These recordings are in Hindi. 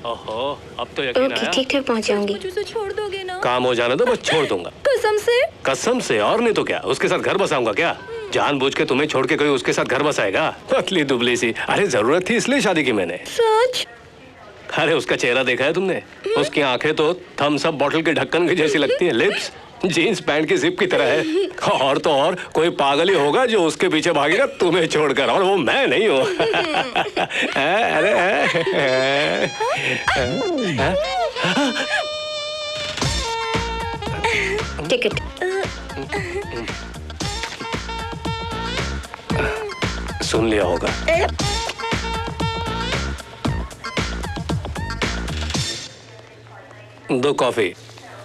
ओहो, अब तो यकीन आया। ठीक ठाक पहुंच जाऊंगी। मुझे उसे छोड़ दोगे ना? काम हो जाने दो, बस छोड़ दूंगा। कसम से? कसम से, और नहीं तो क्या, उसके साथ घर बसाऊंगा क्या? जानबूझ के तुम्हें छोड़ के कोई उसके साथ घर बसाएगा? पतली दुबली सी। अरे जरूरत थी इसलिए शादी की मैंने। सच? अरे उसका चेहरा देखा है तुमने? उसकी आंखें तो थम्स अप बॉटल के ढक्कन की जैसी लगती हैं, लिप्स जीन्स पैंट की जिप की तरह है। और तो और कोई पागल ही होगा जो उसके पीछे भागेगा तुम्हें छोड़कर, और वो मैं नहीं हूँ। अरे टिकट। सुन लिया होगा। दो कॉफी।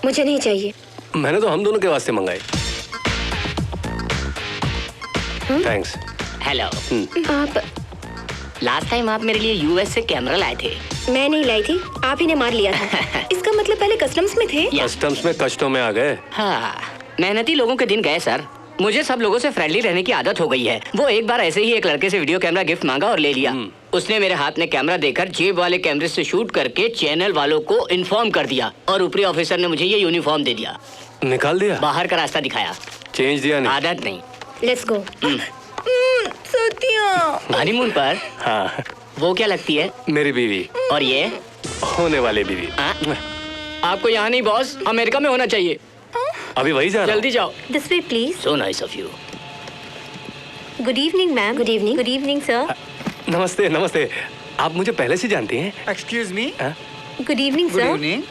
मुझे नहीं चाहिए। मैंने तो हम दोनों के वास्ते मंगाई। थैंक्स। हेलो। आप? लास्ट टाइम आप मेरे लिए यूएस से कैमरा लाए थे। मैं नहीं लाई थी, आप ही ने मार लिया था। इसका मतलब पहले कस्टम्स में थे? कस्टम्स में कष्टों में आ गए। हाँ, मेहनती लोगों के दिन गए सर। मुझे सब लोगों से फ्रेंडली रहने की आदत हो गई है। वो एक बार ऐसे ही एक लड़के से वीडियो कैमरा गिफ्ट मांगा और ले लिया। उसने मेरे हाथ में कैमरा देकर जेब वाले कैमरे से शूट करके चैनल वालों को इन्फॉर्म कर दिया और ऊपरी ऑफिसर ने मुझे ये यूनिफॉर्म दे दिया। निकाल दिया? बाहर का रास्ता दिखाया। चेंज दिया नहीं? आदत नहीं। Let's go. सत्या। हनीमून पर? हाँ। वो क्या लगती है? मेरी बीवी। और ये? होने वाली बीवी। आपको यहाँ नहीं बॉस, अमेरिका में होना चाहिए। अभी वही जा रहा हूं। जल्दी जाओ। This way please. So nice of you. Good evening ma'am. Good evening. Good evening sir. नमस्ते नमस्ते। आप मुझे पहले से जानती हैं? Excuse me. Good evening good sir. Evening.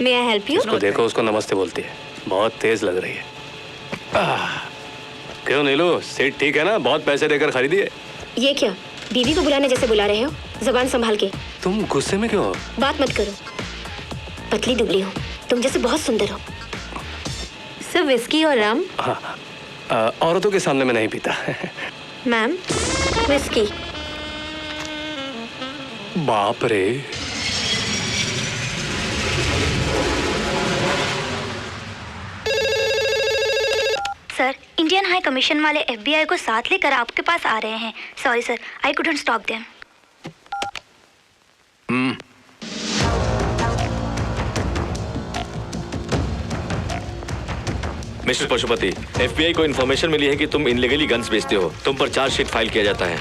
May I help you? उसको देखो, उसको नमस्ते बोलती है। बहुत तेज लग रही है। क्यों नीलू, सीट ठीक है ना? बहुत पैसे देकर खरीदी है। ये क्या, बीवी को बुलाने जैसे बुला रहे हो? जुबान संभाल के। तुम गुस्से में क्यों हो? बात मत करो। पतली दुबली हो, तुम जैसे बहुत सुंदर हो। सर विस्की और रम? औरतों के सामने मैं नहीं पीता। Ma'am whisky. बाप रे। सर, इंडियन हाई कमीशन वाले FBI को साथ लेकर आपके पास आ रहे हैं। Sorry sir, I couldn't stop them. Mister Pashupati, FBI को इन्फॉर्मेशन मिली है कि तुम इनलीगली गन्स बेचते हो। तुम पर चार्जशीट फाइल किया जाता है।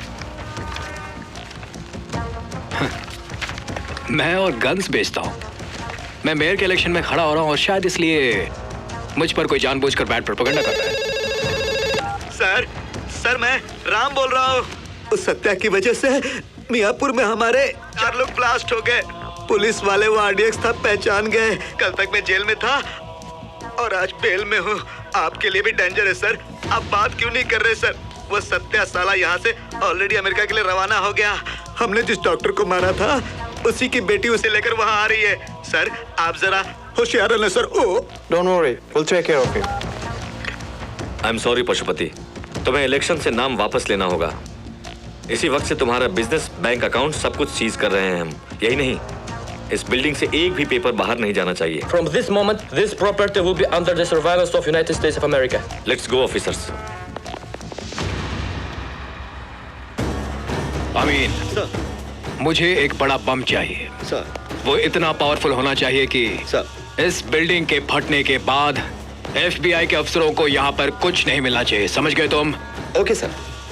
मैं और गन्स बेचता हूँ? मैं मेयर के इलेक्शन में खड़ा हो रहा हूँ और शायद इसलिए मुझ पर कोई जानबूझकर बैड प्रोपेगेंडा कर रहा है। सर मैं राम बोल रहा हूँ। उस सत्या की वजह से मियापुर में हमारे 4 लोग ब्लास्ट हो गए। पुलिस वाले वो RDX था, पहचान गए। कल तक मैं जेल में था और आज बेल में हूँ। आपके लिए भी डेंजर है सर। आप बात क्यों नहीं कर रहे सर? वो सत्या साला यहाँ से ऑलरेडी अमेरिका के लिए रवाना हो गया। हमने जिस डॉक्टर को मारा था उसी की बेटी उसे लेकर वहाँ आ रही है। सर आप जरा होशियार रहना sir. Oh don't worry, will take care of it. I am sorry Pashupati, तुम्हें इलेक्शन से नाम वापस लेना होगा। इसी वक्त से तुम्हारा बिजनेस, बैंक अकाउंट सब कुछ सीज कर रहे हैं हम। यही नहीं, इस बिल्डिंग से एक भी पेपर बाहर नहीं जाना चाहिए। From this moment, this property will be under the surveillance of United States of America. Let's go, officers. अमीन, मुझे एक बड़ा बम चाहिए। सर। वो इतना पावरफुल होना चाहिए कि सर इस बिल्डिंग के फटने के बाद FBI के अफसरों को यहाँ पर कुछ नहीं मिलना चाहिए। समझ गए तुम? Okay sir.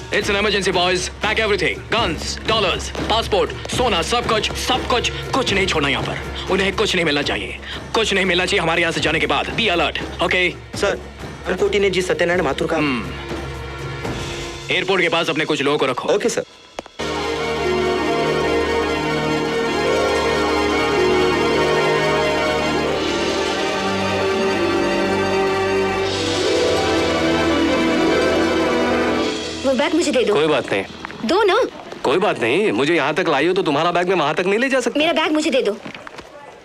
It's an emergency, boys. Pack everything. Guns, dollars, passport, सोना, सब कुछ, कुछ नहीं छोड़ना यहाँ पर। उन्हें कुछ नहीं मिलना चाहिए। कुछ नहीं मिलना चाहिए हमारे यहाँ से जाने के बाद। Be alert, okay? सर अंकोटी ने जी सत्यनारायण माथुर का। एयरपोर्ट के पास अपने कुछ लोगों को रखो। Okay sir. वो बैग मुझे दे दो। कोई बात नहीं। दो ना। कोई बात नहीं, मुझे यहाँ तक लाई हो तो तुम्हारा बैग मैं वहाँ तक नहीं ले जा सकता। मेरा बैग मुझे दे दो।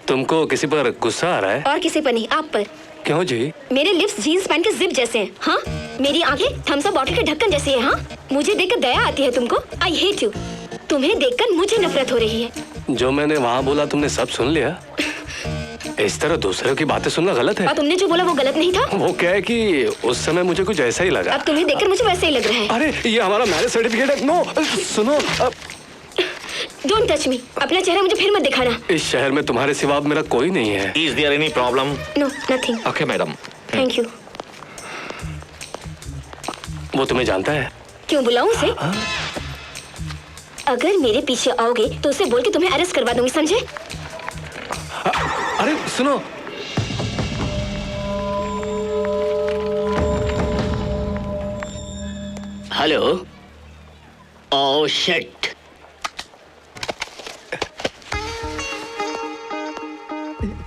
तुमको किसी पर गुस्सा आ रहा है? और किसी पर नहीं, आप पर। क्यों जी? मेरे लिप्स जीन्स पैंट के जिप जैसे हैं। हाँ, मेरी आंखें थम्स अप बॉटल के ढक्कन जैसी है। हाँ, मुझे देखकर दया आती है तुमको? I hate you. तुम्हें देखकर मुझे नफरत हो रही है। जो मैंने वहाँ बोला तुमने सब सुन लिया? इस तरह दूसरों की बातें सुनना गलत है। और तुमने जो बोला वो गलत नहीं था? वो क्या है कि उस समय मुझे कुछ ऐसा ही लगा। अब तुम्हें देखकर मुझे वैसे ही लग रहा है। अरे ये हमारा मैरिज सर्टिफिकेट है। नो सुनो डोंट टच मी। अपना चेहरा मुझे फिर मत दिखाना। इस शहर में तुम्हारे सिवा अब मेरा कोई नहीं है। Is there any problem? No nothing. Okay madam. Thank you. वो तुम्हें जानता है? क्यों बुलाऊं उसे? अगर मेरे पीछे आओगे तो उसे बोल के तुम्हें अरेस्ट करवा दूंगी, समझे? अरे सुनो, हेलो। Oh shit.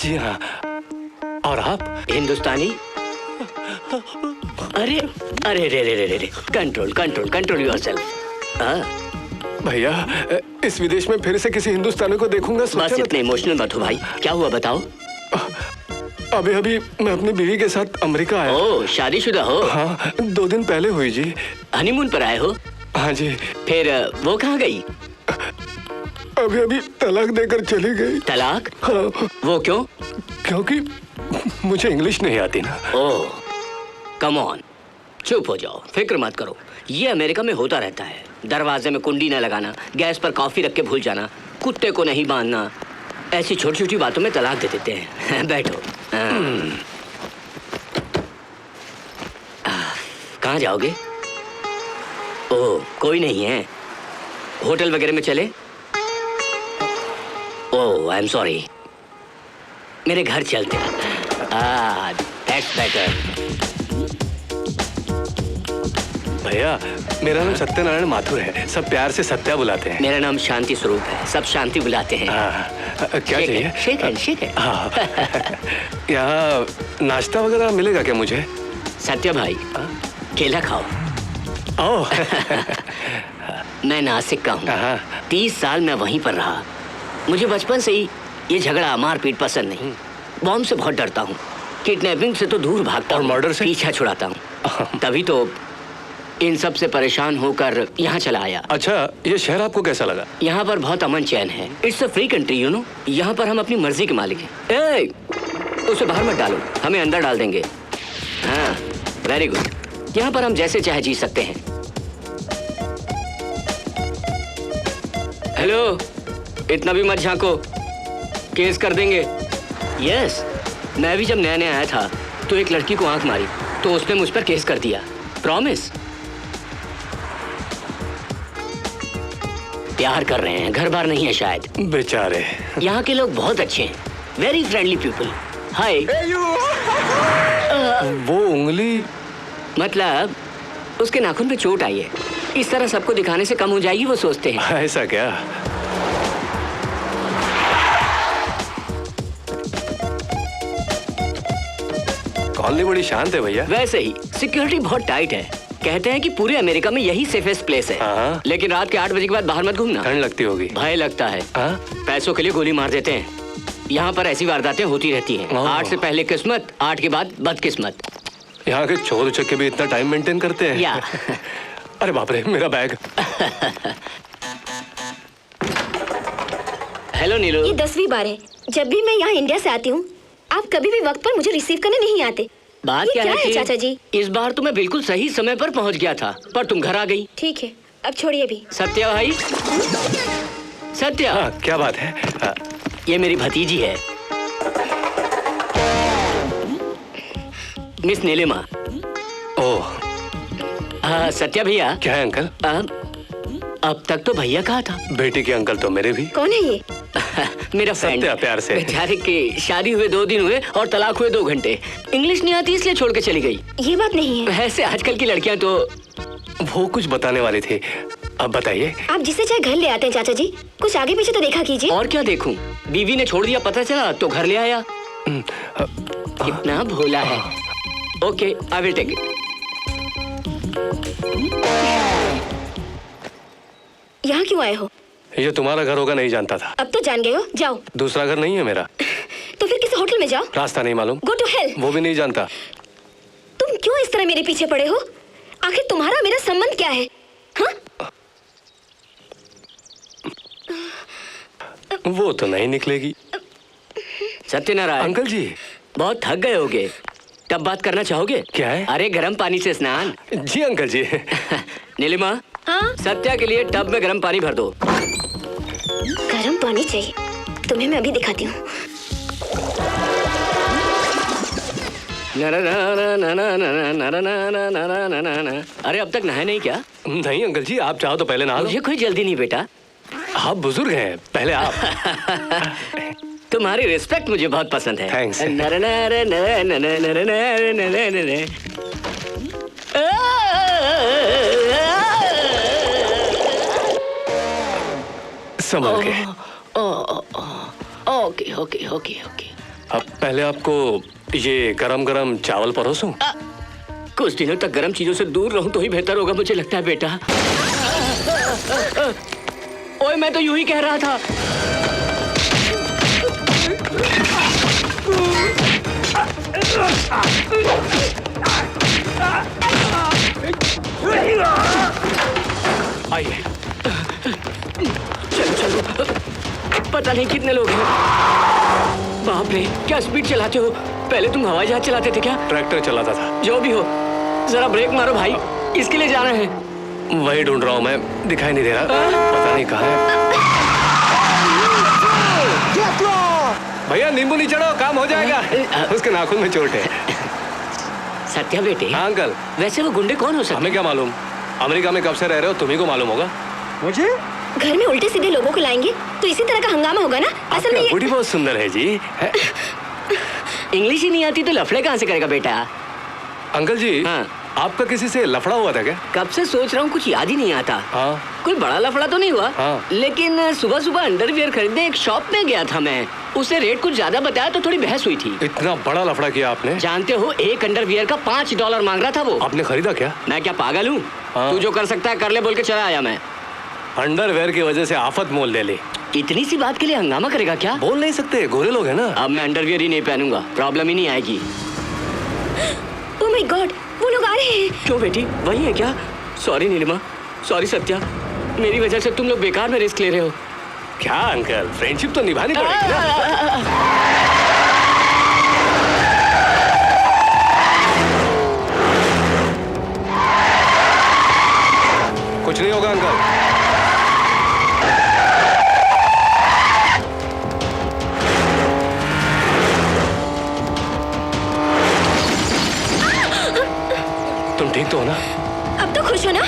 जी हाँ। और आप? हिंदुस्तानी? अरे अरे रे रे रे रे, कंट्रोल कंट्रोल कंट्रोल योरसेल्फ। भैया, इस विदेश में फिर से किसी हिंदुस्तानी को देखूंगा बस सोचा इतने इमोशनल मत हो भाई। क्या हुआ बताओ? अभी अभी मैं अपनी बीवी के साथ अमेरिका आया। ओह, शादीशुदा हो? हाँ, 2 दिन पहले हुई जी। हनीमून पर आए हो? हाँ जी। फिर वो कहाँ गई? अभी अभी तलाक देकर चली गई। तलाक? हाँ। वो क्यों? क्योंकि मुझे इंग्लिश नहीं आती ना। ओह, कम ऑन, चुप हो जाओ, फिक्र मत करो। ये अमेरिका में होता रहता है। दरवाजे में कुंडी न लगाना, गैस पर कॉफी रख के भूल जाना, कुत्ते को नहीं बांधना, ऐसी छोटी छोटी बातों में तलाक दे देते हैं। बैठो। कहाँ जाओगे? ओह, कोई नहीं है। होटल वगैरह में चले? ओह, आई एम सॉरी। मेरे घर चलते हैं। That's better. भैया, मेरा नाम सत्यनारायण माथुर है। सब प्यार से सत्या बुलाते हैं। मेरा नाम शांति स्वरूप है। सब शांति बुलाते हैं। क्या चाहिए? Shake hand, shake hand. हाँ। यहाँ नाश्ता वगैरह मिलेगा क्या मुझे? सत्या भाई, केला खाओ। ओह। मैं नासिक का हूँ। 30 साल मैं वहीं पर रहा। मुझे बचपन से ही ये झगड़ा मारपीट पसंद नहीं। बॉम्ब से बहुत डरता हूँ। किडनैपिंग से तो दूर भागता और हूँ, मर्डर से? पीछा छुड़ाता हूँ। तभी तो इन सब से परेशान होकर यहाँ चला आया। अच्छा, ये शहर आपको कैसा लगा? यहाँ पर बहुत अमन चैन है। It's a free country, you know. यहाँ पर हम अपनी मर्जी के मालिक हैं। ए, उसे बाहर मत डालो, हमें अंदर डाल देंगे। हाँ, वेरी गुड। यहाँ पर हम जैसे चाहे जी सकते हैं। हेलो, इतना भी मत झांको, केस कर देंगे। यस, मैं भी जब नया नया आया था तो एक लड़की को आंख मारी तो उसने मुझ पर केस कर दिया। प्रॉमिस। प्यार कर रहे हैं, घर बार नहीं है शायद। बेचारे। यहाँ के लोग बहुत अच्छे हैं, वेरी फ्रेंडली पीपल। हाय। वो उंगली? मतलब उसके नाखून पे चोट आई है। इस तरह सबको दिखाने से कम हो जाएगी, वो सोचते हैं। ऐसा क्या? कॉलोनी बड़ी शांत है भैया। वैसे ही सिक्योरिटी बहुत टाइट है। कहते हैं कि पूरे अमेरिका में यही सेफेस्ट प्लेस है। हाँ। लेकिन रात के 8 बजे के बाद बाहर मत घूमना। ठंड लगती होगी। भय लगता है। हाँ? पैसों के लिए गोली मार देते हैं। यहाँ पर ऐसी वारदातें होती रहती हैं। 8 से पहले किस्मत, 8 के बाद बदकिस्मत। यहाँ के चोर उचक्के भी इतना टाइम मेंटेन करते हैं? या। अरे बाप रे, मेरा बैग। हेलो नीलू। ये 10वीं बार है जब भी मैं यहाँ इंडिया से आती हूँ आप कभी भी वक्त पर मुझे रिसीव करने नहीं आते। बात ये क्या है कि चाचा जी? इस बार तो मैं बिल्कुल सही समय पर पहुँच गया था, पर तुम घर आ गई। ठीक है, अब छोड़िए भी। सत्या भाई, सत्या। हाँ, क्या बात है? ये मेरी भतीजी है, मिस नीलिमा। ओह। सत्या भैया। क्या है अंकल? अब तक तो भैया कहा था। बेटी के अंकल तो मेरे भी। कौन है ये? मेरा फ्रेंड। सत्या, प्यार से। बेचारे की शादी हुए 2 दिन हुए और तलाक हुए 2 घंटे। इंग्लिश नहीं आती इसलिए छोड़ के चली गई। ये बात नहीं है। वैसे आजकल की लड़कियां तो। वो कुछ बताने वाले थे, अब बताइए। आप जिसे चाहे घर ले आते हैं चाचा जी, कुछ आगे पीछे तो देखा कीजिए। और क्या देखूं, बीवी ने छोड़ दिया, पता चला तो घर ले आया। कितना भोला है। Okay, I will take it. यहाँ क्यों आए हो? ये तुम्हारा घर होगा नहीं जानता था। अब तो जान गए हो, जाओ। दूसरा घर नहीं है मेरा। तो फिर किसी होटल में जाओ। रास्ता नहीं मालूम। Go to hell. वो भी नहीं जानता। तुम क्यों इस तरह मेरे पीछे पड़े हो? आखिर तुम्हारा मेरा संबंध क्या है? हाँ? वो तो नहीं निकलेगी। सत्यनारायण अंकल जी, बहुत थक गए होगे, तब बात करना चाहोगे? क्या है? अरे गर्म पानी से स्नान। जी अंकल जी। नीलिमा, हाँ? सत्या के लिए टब में गर्म पानी भर दो। गर्म पानी चाहिए। तुम्हें मैं अभी दिखाती हूँ। अरे अब तक नहाए नहीं क्या? नहीं अंकल जी, आप चाहो तो पहले नहा लो। मुझे कोई जल्दी नहीं बेटा। आप बुजुर्ग हैं, पहले आप। तुम्हारी रिस्पेक्ट मुझे बहुत पसंद है। Thanks. संभल के। Okay okay okay okay. अब पहले आपको ये गरम गरम चावल परोसूं? कुछ दिनों तक गर्म चीजों से दूर रहूं तो ही बेहतर होगा मुझे लगता है बेटा। ओए मैं तो यूं ही कह रहा था। आइए। चलो चलो, पता नहीं कितने लोग हैं। बाप रे, क्या स्पीड चलाते हो? पहले तुम हवाई जहाज चलाते थे क्या? ट्रैक्टर चलाता था। जो भी हो, जरा ब्रेक मारो भाई। इसके लिए जाना है। वही ढूंढ रहा हूँ मैं, दिखाई नहीं दे रहा। पता नहीं कहाँ है। भैया नींबू नहीं चढ़ो, काम हो जाएगा। उसके नाखून में चोट है। सत्या बेटे। हाँ अंकल। वैसे वो गुंडे कौन हो सकते? हमें क्या मालूम, अमेरिका में कब से रह रहे हो, तुम्ही को मालूम होगा। मुझे घर में उल्टे सीधे लोगों को लाएंगे तो इसी तरह का हंगामा होगा ना। असल में आपकी ये बूटी बहुत सुंदर है जी। इंग्लिश ही नहीं आती तो लफड़े कहाँ से करेगा बेटा? अंकल जी, हाँ। आपका किसी से लफड़ा हुआ था क्या? कब से सोच रहा हूँ, कुछ याद ही नहीं आता। हाँ। कोई बड़ा लफड़ा तो नहीं हुआ। हाँ। लेकिन सुबह सुबह अंडरवियर खरीदने एक शॉप में गया था मैं। उसे रेट कुछ ज्यादा बताया तो थोड़ी बहस हुई थी। इतना बड़ा लफड़ा किया आपने? जानते हो, एक अंडरवियर का $5 मांग रहा था वो। आपने खरीदा क्या? मैं क्या पागल हूँ? हाँ। तू जो कर सकता है कर ले बोल के चला आया मैं। अंडरवेयर की वजह से आफत मोल ले ली। इतनी सी बात के लिए हंगामा करेगा क्या? बोल नहीं सकते, गोरे लोग हैं ना। अब मैं अंडरवियर ही नहीं पहनूंगा, प्रॉब्लम ही नहीं आएगी। ओह माय गॉड, वो लोग आ रहे हैं। क्यों बेटी, वही है क्या? सॉरी नीलिमा, सॉरी सत्या, मेरी वजह से तुम लोग बेकार में रिस्क ले रहे हो। क्या अंकल, फ्रेंडशिप तो निभानी पड़ेगी ना। कुछ नहीं होगा अंकल। तुम ठीक तो हो ना? अब तो खुश हो ना?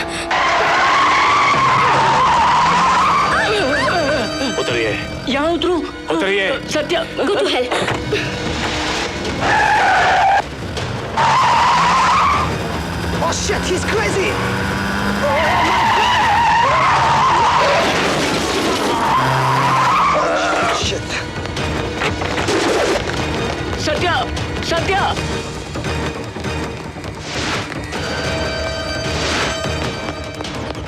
उतरिए। यहाँ उतरूं? उतरिए। Satya, Go to hell. Oh shit, he's crazy! Satya, Satya,